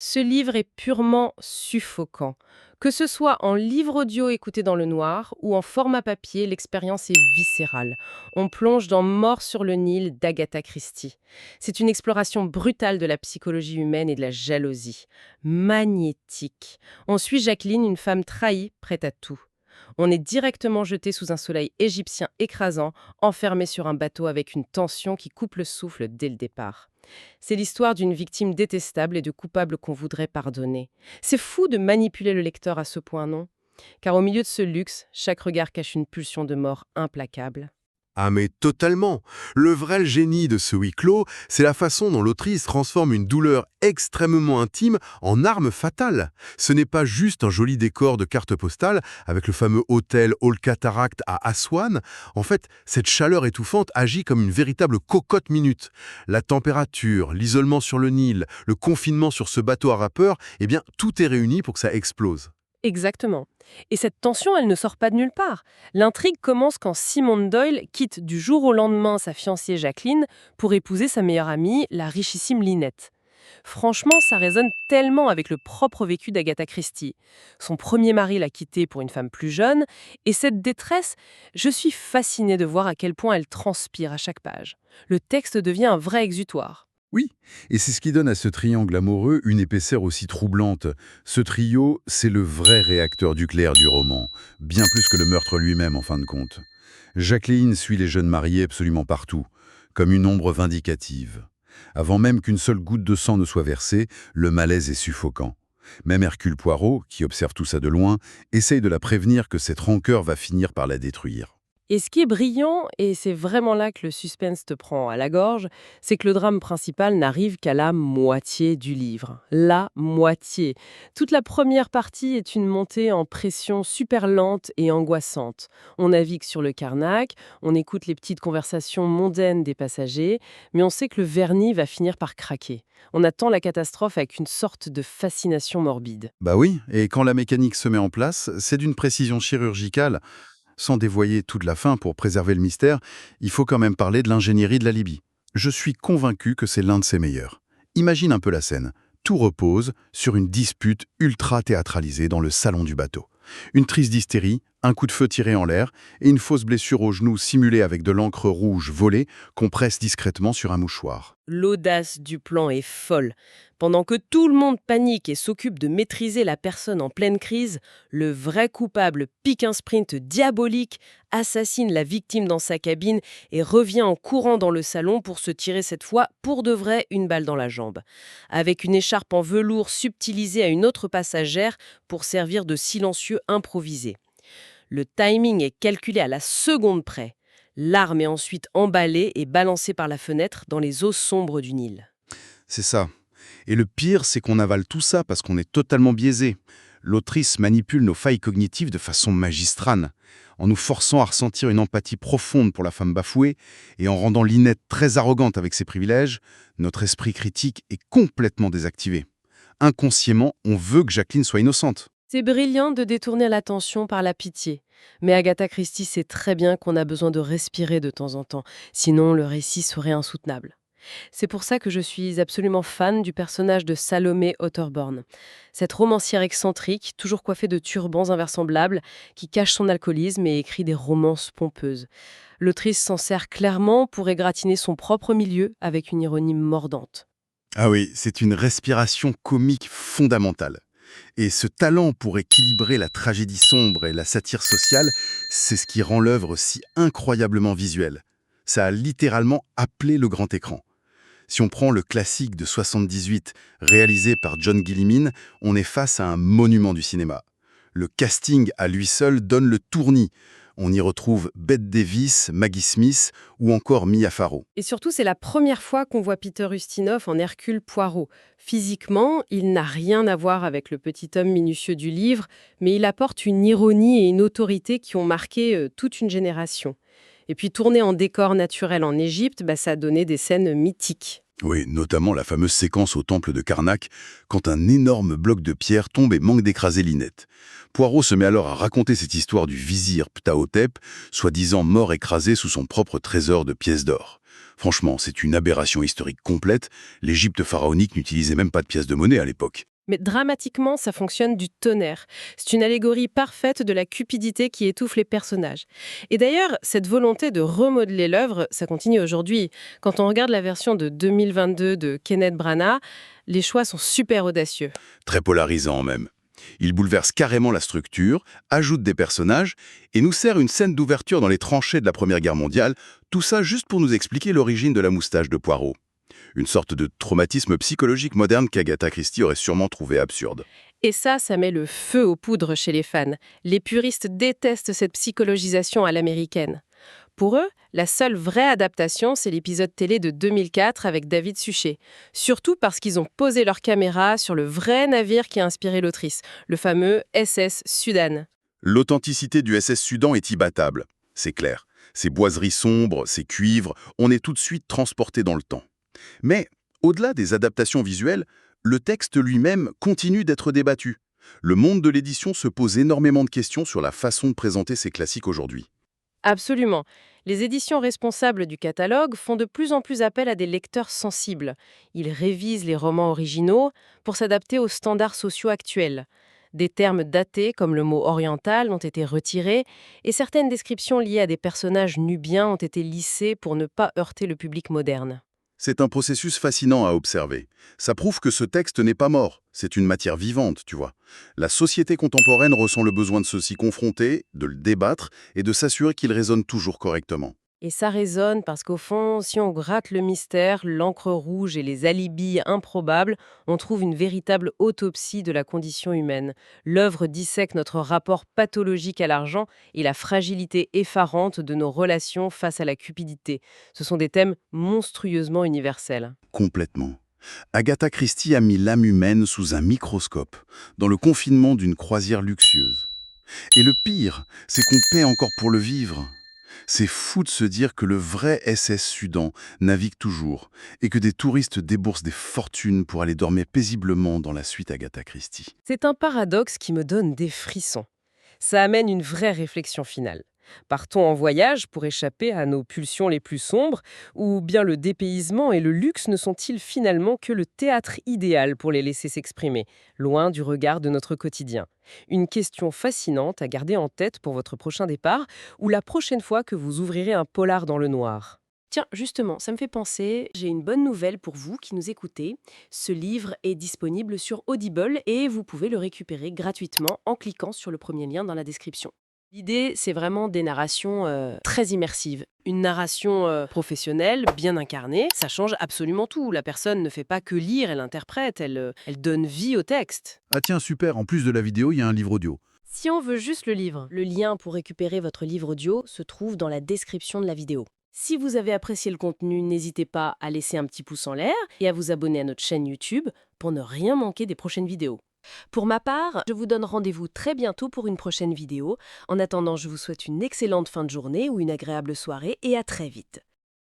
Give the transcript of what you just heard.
Ce livre est purement suffocant. Que ce soit en livre audio écouté dans le noir ou en format papier, l'expérience est viscérale. On plonge dans Mort sur le Nil d'Agatha Christie. C'est une exploration brutale de la psychologie humaine et de la jalousie. Magnétique. On suit Jacqueline, une femme trahie, prête à tout. On est directement jeté sous un soleil égyptien écrasant, enfermé sur un bateau avec une tension qui coupe le souffle dès le départ. C'est l'histoire d'une victime détestable et de coupables qu'on voudrait pardonner. C'est fou de manipuler le lecteur à ce point, non? Car au milieu de ce luxe, chaque regard cache une pulsion de mort implacable. Ah mais totalement. Le vrai génie de ce huis clos, c'est la façon dont l'autrice transforme une douleur extrêmement intime en arme fatale. Ce n'est pas juste un joli décor de carte postale avec le fameux hôtel All Cataract à Aswan. En fait, cette chaleur étouffante agit comme une véritable cocotte minute. La température, l'isolement sur le Nil, le confinement sur ce bateau à vapeur, eh bien tout est réuni pour que ça explose. Exactement. Et cette tension, elle ne sort pas de nulle part. L'intrigue commence quand Simone Doyle quitte du jour au lendemain sa fiancée Jacqueline pour épouser sa meilleure amie, la richissime Lynette. Franchement, ça résonne tellement avec le propre vécu d'Agatha Christie. Son premier mari l'a quittée pour une femme plus jeune, et cette détresse, je suis fascinée de voir à quel point elle transpire à chaque page. Le texte devient un vrai exutoire. Oui, et c'est ce qui donne à ce triangle amoureux une épaisseur aussi troublante. Ce trio, c'est le vrai réacteur nucléaire du roman, bien plus que le meurtre lui-même en fin de compte. Jacqueline suit les jeunes mariés absolument partout, comme une ombre vindicative. Avant même qu'une seule goutte de sang ne soit versée, le malaise est suffocant. Même Hercule Poirot, qui observe tout ça de loin, essaye de la prévenir que cette rancœur va finir par la détruire. Et ce qui est brillant, et c'est vraiment là que le suspense te prend à la gorge, c'est que le drame principal n'arrive qu'à la moitié du livre. La moitié. Toute la première partie est une montée en pression super lente et angoissante. On navigue sur le Carnac, on écoute les petites conversations mondaines des passagers, mais on sait que le vernis va finir par craquer. On attend la catastrophe avec une sorte de fascination morbide. Bah oui, et quand la mécanique se met en place, c'est d'une précision chirurgicale. Sans dévoyer toute la fin pour préserver le mystère, il faut quand même parler de l'ingénierie de la Libye. Je suis convaincu que c'est l'un de ses meilleurs. Imagine un peu la scène. Tout repose sur une dispute ultra théâtralisée dans le salon du bateau. Une crise d'hystérie, un coup de feu tiré en l'air et une fausse blessure au genou simulée avec de l'encre rouge volée qu'on presse discrètement sur un mouchoir. L'audace du plan est folle. Pendant que tout le monde panique et s'occupe de maîtriser la personne en pleine crise, le vrai coupable pique un sprint diabolique, assassine la victime dans sa cabine et revient en courant dans le salon pour se tirer cette fois, pour de vrai, une balle dans la jambe. Avec une écharpe en velours subtilisée à une autre passagère pour servir de silencieux improvisé. Le timing est calculé à la seconde près. L'arme est ensuite emballée et balancée par la fenêtre dans les eaux sombres du Nil. C'est ça. Et le pire, c'est qu'on avale tout ça parce qu'on est totalement biaisé. L'autrice manipule nos failles cognitives de façon magistrale, en nous forçant à ressentir une empathie profonde pour la femme bafouée et en rendant Lynette très arrogante avec ses privilèges, notre esprit critique est complètement désactivé. Inconsciemment, on veut que Jacqueline soit innocente. C'est brillant de détourner l'attention par la pitié. Mais Agatha Christie sait très bien qu'on a besoin de respirer de temps en temps, sinon le récit serait insoutenable. C'est pour ça que je suis absolument fan du personnage de Salomé Otterborn. Cette romancière excentrique, toujours coiffée de turbans invraisemblables, qui cache son alcoolisme et écrit des romances pompeuses. L'autrice s'en sert clairement pour égratigner son propre milieu avec une ironie mordante. Ah oui, c'est une respiration comique fondamentale. Et ce talent pour équilibrer la tragédie sombre et la satire sociale, c'est ce qui rend l'œuvre si incroyablement visuelle. Ça a littéralement appelé le grand écran. Si on prend le classique de 78, réalisé par John Gillimin, on est face à un monument du cinéma. Le casting à lui seul donne le tournis. On y retrouve Bette Davis, Maggie Smith ou encore Mia Farrow. Et surtout, c'est la première fois qu'on voit Peter Ustinov en Hercule Poirot. Physiquement, il n'a rien à voir avec le petit homme minutieux du livre, mais il apporte une ironie et une autorité qui ont marqué toute une génération. Et puis tourner en décor naturel en Égypte, ça a donné des scènes mythiques. Oui, notamment la fameuse séquence au temple de Karnak, quand un énorme bloc de pierre tombe et manque d'écraser Lynette. Poirot se met alors à raconter cette histoire du vizir Ptahhotep, soi-disant mort écrasé sous son propre trésor de pièces d'or. Franchement, c'est une aberration historique complète. L'Égypte pharaonique n'utilisait même pas de pièces de monnaie à l'époque. Mais dramatiquement, ça fonctionne du tonnerre. C'est une allégorie parfaite de la cupidité qui étouffe les personnages. Et d'ailleurs, cette volonté de remodeler l'œuvre, ça continue aujourd'hui. Quand on regarde la version de 2022 de Kenneth Branagh, les choix sont super audacieux. Très polarisant même. Il bouleverse carrément la structure, ajoute des personnages et nous sert une scène d'ouverture dans les tranchées de la Première Guerre mondiale, tout ça juste pour nous expliquer l'origine de la moustache de Poirot. Une sorte de traumatisme psychologique moderne qu'Agatha Christie aurait sûrement trouvé absurde. Et ça met le feu aux poudres chez les fans. Les puristes détestent cette psychologisation à l'américaine. Pour eux, la seule vraie adaptation, c'est l'épisode télé de 2004 avec David Suchet. Surtout parce qu'ils ont posé leur caméra sur le vrai navire qui a inspiré l'autrice, le fameux SS Sudan. L'authenticité du SS Sudan est imbattable, c'est clair. Ces boiseries sombres, ces cuivres, on est tout de suite transporté dans le temps. Mais, au-delà des adaptations visuelles, le texte lui-même continue d'être débattu. Le monde de l'édition se pose énormément de questions sur la façon de présenter ces classiques aujourd'hui. Absolument. Les éditions responsables du catalogue font de plus en plus appel à des lecteurs sensibles. Ils révisent les romans originaux pour s'adapter aux standards sociaux actuels. Des termes datés comme le mot oriental ont été retirés et certaines descriptions liées à des personnages nubiens ont été lissées pour ne pas heurter le public moderne. C'est un processus fascinant à observer. Ça prouve que ce texte n'est pas mort, c'est une matière vivante, tu vois. La société contemporaine ressent le besoin de s'y confronter, de le débattre et de s'assurer qu'il résonne toujours correctement. Et ça résonne parce qu'au fond, si on gratte le mystère, l'encre rouge et les alibis improbables, on trouve une véritable autopsie de la condition humaine. L'œuvre dissèque notre rapport pathologique à l'argent et la fragilité effarante de nos relations face à la cupidité. Ce sont des thèmes monstrueusement universels. Complètement. Agatha Christie a mis l'âme humaine sous un microscope, dans le confinement d'une croisière luxueuse. Et le pire, c'est qu'on paie encore pour le vivre. C'est fou de se dire que le vrai SS Sudan navigue toujours et que des touristes déboursent des fortunes pour aller dormir paisiblement dans la suite Agatha Christie. C'est un paradoxe qui me donne des frissons. Ça amène une vraie réflexion finale. Partons en voyage pour échapper à nos pulsions les plus sombres, ou bien le dépaysement et le luxe ne sont-ils finalement que le théâtre idéal pour les laisser s'exprimer, loin du regard de notre quotidien? Une question fascinante à garder en tête pour votre prochain départ ou la prochaine fois que vous ouvrirez un polar dans le noir. Tiens, justement, ça me fait penser, j'ai une bonne nouvelle pour vous qui nous écoutez. Ce livre est disponible sur Audible et vous pouvez le récupérer gratuitement en cliquant sur le premier lien dans la description. L'idée, c'est vraiment des narrations très immersives. Une narration professionnelle, bien incarnée, ça change absolument tout. La personne ne fait pas que lire, elle interprète, elle donne vie au texte. Ah tiens, super, en plus de la vidéo, il y a un livre audio. Si on veut juste le livre, le lien pour récupérer votre livre audio se trouve dans la description de la vidéo. Si vous avez apprécié le contenu, n'hésitez pas à laisser un petit pouce en l'air et à vous abonner à notre chaîne YouTube pour ne rien manquer des prochaines vidéos. Pour ma part, je vous donne rendez-vous très bientôt pour une prochaine vidéo. En attendant, je vous souhaite une excellente fin de journée ou une agréable soirée et à très vite.